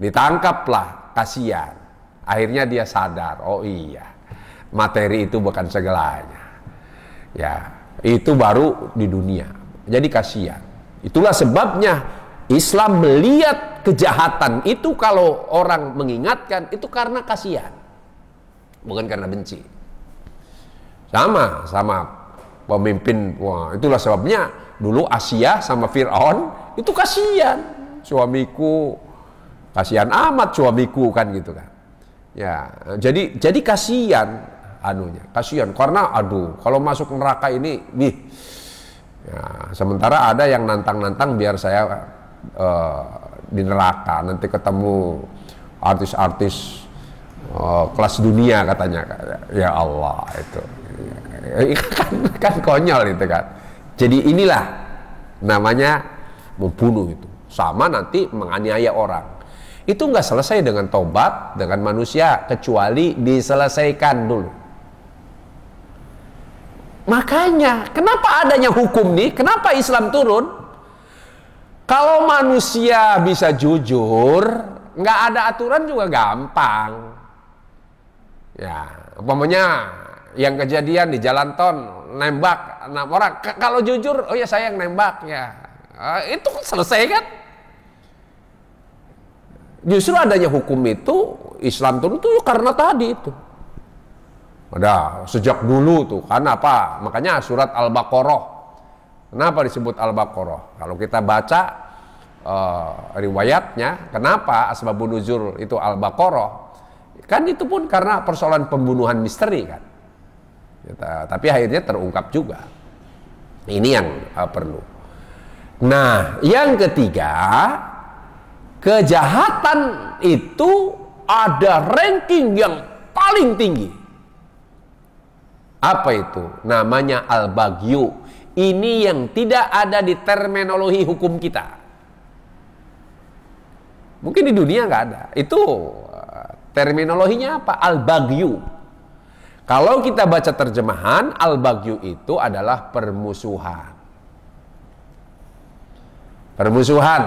Speaker 2: Ditangkaplah, kasihan. Akhirnya dia sadar, oh iya, materi itu bukan segalanya. Ya, itu baru di dunia. Jadi kasihan. Itulah sebabnya Islam melihat kejahatan itu, kalau orang mengingatkan itu karena kasihan, bukan karena benci. Sama pemimpin, wah, itulah sebabnya dulu Asia sama Fir'aun itu kasihan. Suamiku, kasihan amat suamiku, kan gitu kan. Ya, jadi kasihan anunya, kasihan karena aduh, kalau masuk neraka ini, ya, sementara ada yang nantang-nantang biar saya di neraka nanti ketemu artis-artis kelas dunia katanya. Ya Allah, itu kan konyol itu kan. Jadi inilah namanya membunuh itu, sama nanti menganiaya orang. Itu nggak selesai dengan tobat dengan manusia, kecuali diselesaikan dulu. Makanya kenapa adanya hukum nih, kenapa Islam turun? Kalau manusia bisa jujur, nggak ada aturan juga gampang. Ya, umpamanya yang kejadian di jalan tol, nembak 6 orang. Kalau jujur, oh ya saya yang nembak, ya, itu selesai kan? Justru adanya hukum itu, Islam turun itu karena tadi itu. Ada sejak dulu tuh, karena apa? Makanya surat Al-Baqarah. Kenapa disebut Al-Baqarah? Kalau kita baca riwayatnya, kenapa asbabun nuzul itu Al-Baqarah? Kan itu pun karena persoalan pembunuhan misteri kan. Tapi akhirnya terungkap juga. Ini yang perlu. Nah, yang ketiga, kejahatan itu ada ranking yang paling tinggi. Apa itu? Namanya al-baghyu. Ini yang tidak ada di terminologi hukum kita. Mungkin di dunia nggak ada. Itu terminologinya apa? Al-baghyu. Kalau kita baca terjemahan, al-baghyu itu adalah permusuhan. Permusuhan.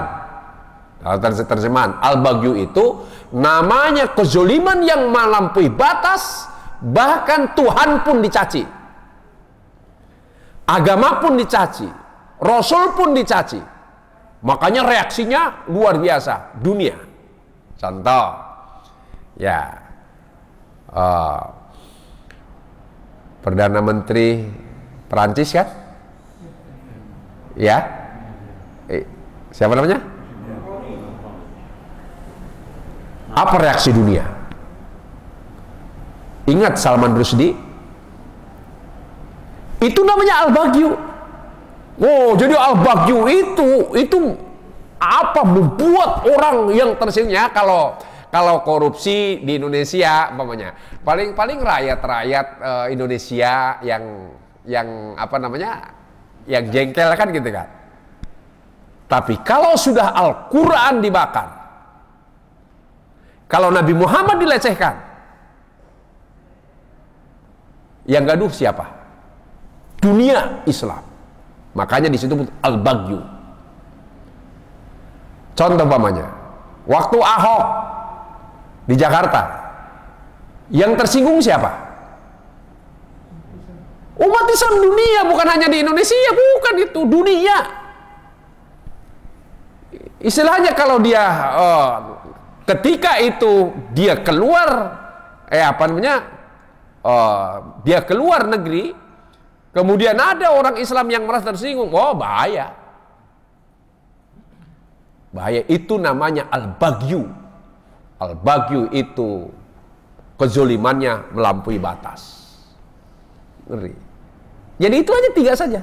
Speaker 2: Kalau terjemahan, al-baghyu itu namanya kezoliman yang melampaui batas, bahkan Tuhan pun dicaci. Agama pun dicaci. Rasul pun dicaci. Makanya reaksinya luar biasa dunia. Contoh, ya, Perdana Menteri Perancis kan? Ya, siapa namanya? Apa reaksi dunia? Ingat Salman Rushdie? Itu namanya Al-Baghyu. Oh, jadi Al-Baghyu itu apa membuat orang yang tersinggung ya, kalau korupsi di Indonesia umpamanya. Paling rakyat Indonesia yang apa namanya? Yang jengkel kan gitu kan. Tapi kalau sudah Al-Qur'an dibakar, kalau Nabi Muhammad dilecehkan, yang gaduh siapa? Dunia Islam. Makanya di situ Al-Baghyu. Contoh umpamanya, waktu Ahok di Jakarta, yang tersinggung siapa? Umat Islam dunia, bukan hanya di Indonesia, bukan itu, dunia. Istilahnya kalau dia ketika itu dia keluar dia keluar negeri, kemudian ada orang Islam yang merasa tersinggung, oh bahaya. Bahaya, itu namanya Al-Baghyu. Al-Baghyu itu kezolimannya melampaui batas. Ngeri. Jadi itu aja 3 saja.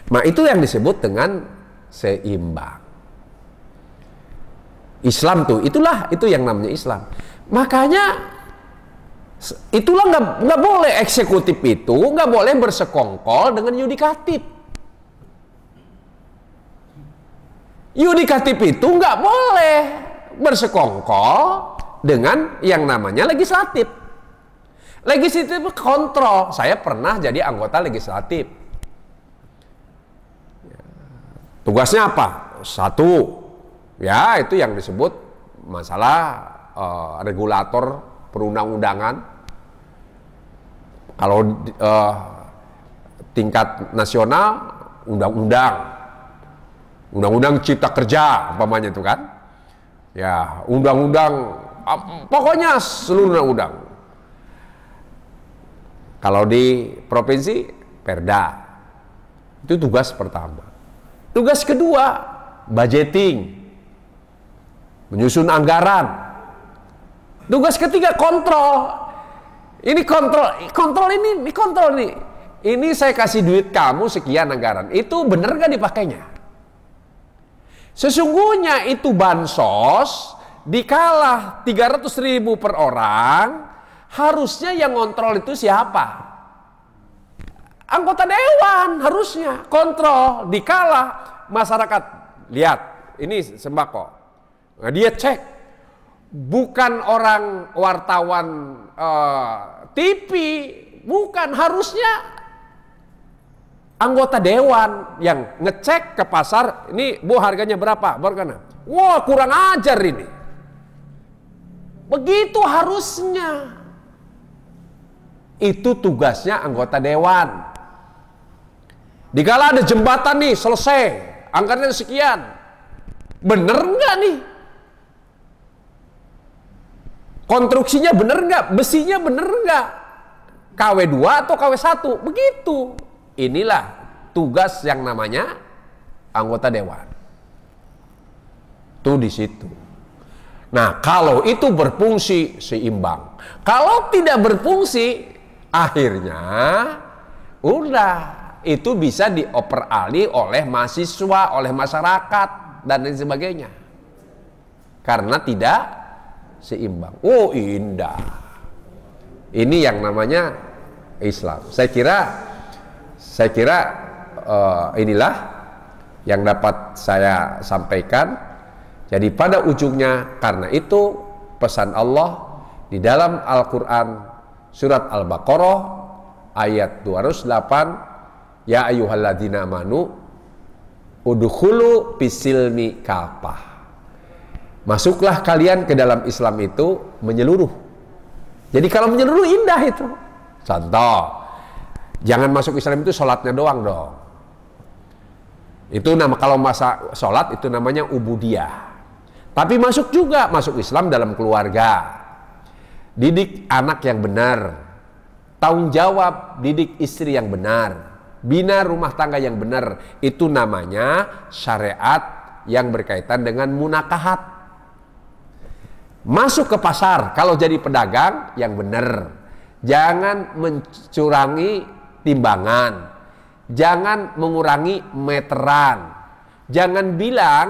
Speaker 2: Nah, itu yang disebut dengan seimbang. Islam tuh, itu yang namanya Islam. Makanya itulah nggak boleh eksekutif itu nggak boleh bersekongkol dengan yudikatif. Yudikatif itu nggak boleh bersekongkol dengan yang namanya legislatif. Legislatif kontrol. Saya pernah jadi anggota legislatif. Tugasnya apa? 1, ya itu yang disebut masalah regulator perundang-undangan. Kalau tingkat nasional, undang-undang cipta kerja umpamanya itu kan, ya undang-undang pokoknya seluruh undang-undang. Kalau di provinsi, perda. Itu tugas pertama. Tugas kedua, budgeting, menyusun anggaran. Tugas ketiga, kontrol. Ini kontrol ini. Ini saya kasih duit kamu sekian anggaran. Itu benar nggak dipakainya? Sesungguhnya itu bansos dikalah 300.000 per orang, harusnya yang kontrol itu siapa? Anggota dewan harusnya kontrol. Dikalah masyarakat lihat ini sembako, nah, dia cek, bukan orang wartawan TV, bukan, harusnya anggota dewan yang ngecek ke pasar, ini Bu harganya berapa? Wah kurang ajar ini. Begitu harusnya. Itu tugasnya anggota dewan. Dikala ada jembatan nih selesai, anggarannya sekian, bener nggak nih? Konstruksinya bener nggak? Besinya bener nggak? KW2 atau KW1? Begitu. Inilah tugas yang namanya anggota dewan. Tuh di situ. Nah, kalau itu berfungsi seimbang. Kalau tidak berfungsi, akhirnya udah itu bisa dioper alih oleh mahasiswa, oleh masyarakat dan lain sebagainya. Karena tidak seimbang. Oh, indah. Ini yang namanya Islam. Saya kira inilah yang dapat saya sampaikan. Jadi pada ujungnya, karena itu pesan Allah di dalam Al-Quran surat Al-Baqarah ayat 208, ya ayyuhalladzina amanu udkhulu fisilmi kafah. Masuklah kalian ke dalam Islam itu menyeluruh. Jadi kalau menyeluruh indah itu. Contoh, jangan masuk Islam itu sholatnya doang dong. Itu nama, kalau masa sholat itu namanya ubudiyah. Tapi masuk juga, masuk Islam dalam keluarga. Didik anak yang benar, tanggung jawab didik istri yang benar, bina rumah tangga yang benar. Itu namanya syariat yang berkaitan dengan munakahat. Masuk ke pasar, kalau jadi pedagang yang benar, jangan mencurangi timbangan, jangan mengurangi meteran, jangan bilang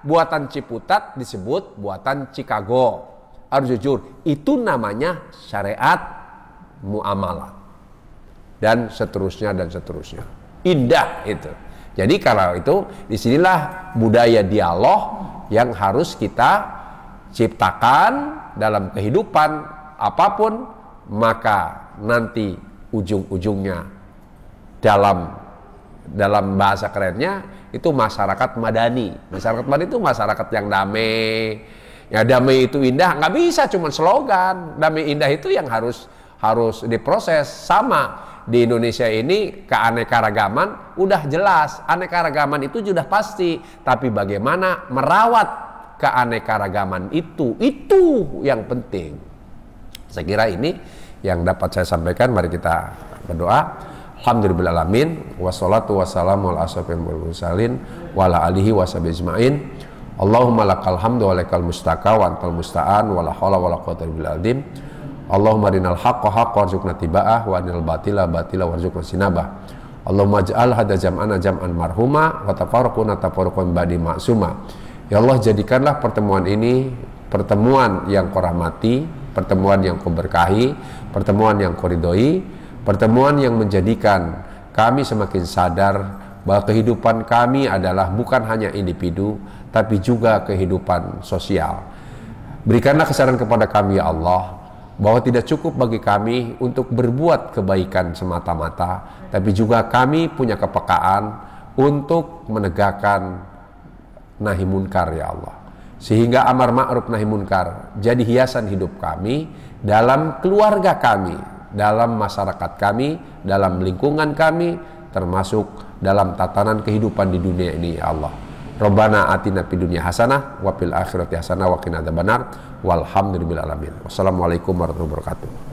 Speaker 2: buatan Ciputat disebut buatan Chicago. Harus jujur, itu namanya syariat muamalah. Dan seterusnya dan seterusnya. Indah itu. Jadi kalau itu, disinilah budaya dialog yang harus kita ciptakan dalam kehidupan apapun, maka nanti ujung-ujungnya dalam bahasa kerennya itu masyarakat madani. Masyarakat madani itu masyarakat yang damai. Ya, damai itu indah, nggak bisa cuma slogan. Damai indah itu yang harus diproses. Sama di Indonesia ini keanekaragaman udah jelas, anekaragaman itu sudah pasti, tapi bagaimana merawat keanekaragaman itu yang penting. Saya kira ini yang dapat saya sampaikan. Mari kita berdoa. Alhamdulillahirabbil alamin, wassalatu wassalamu ala asyrofil mursalin wa ala alihi washabihi ajmain. Allahumma lakal hamdu wa lakal mustaka wa antal musta'an wa la haula wa la quwwata illa billah. Allahumma arinal haqqa haqqan warzuqna tiba'ah wa arinal batila batila warzuqna sinabah. Allahumma ij'al hadza jam'ana jam'an marhuma wa tafarraquna tafarruqan ba'di ma'suma. Ya Allah, jadikanlah pertemuan ini pertemuan yang Kau rahmati, pertemuan yang Kau berkahi, pertemuan yang Kau ridhoi, pertemuan yang menjadikan kami semakin sadar bahwa kehidupan kami adalah bukan hanya individu, tapi juga kehidupan sosial. Berikanlah kesadaran kepada kami ya Allah, bahwa tidak cukup bagi kami untuk berbuat kebaikan semata-mata, tapi juga kami punya kepekaan untuk menegakkan nahi munkar ya Allah. Sehingga amar ma'ruf nahi munkar jadi hiasan hidup kami, dalam keluarga kami, dalam masyarakat kami, dalam lingkungan kami, termasuk dalam tatanan kehidupan di dunia ini ya Allah. Rabbana atina fid dunya hasanah wa fil akhirati hasanah wa qina adzabannar walhamdulillahi alamin. Wassalamualaikum warahmatullahi wabarakatuh.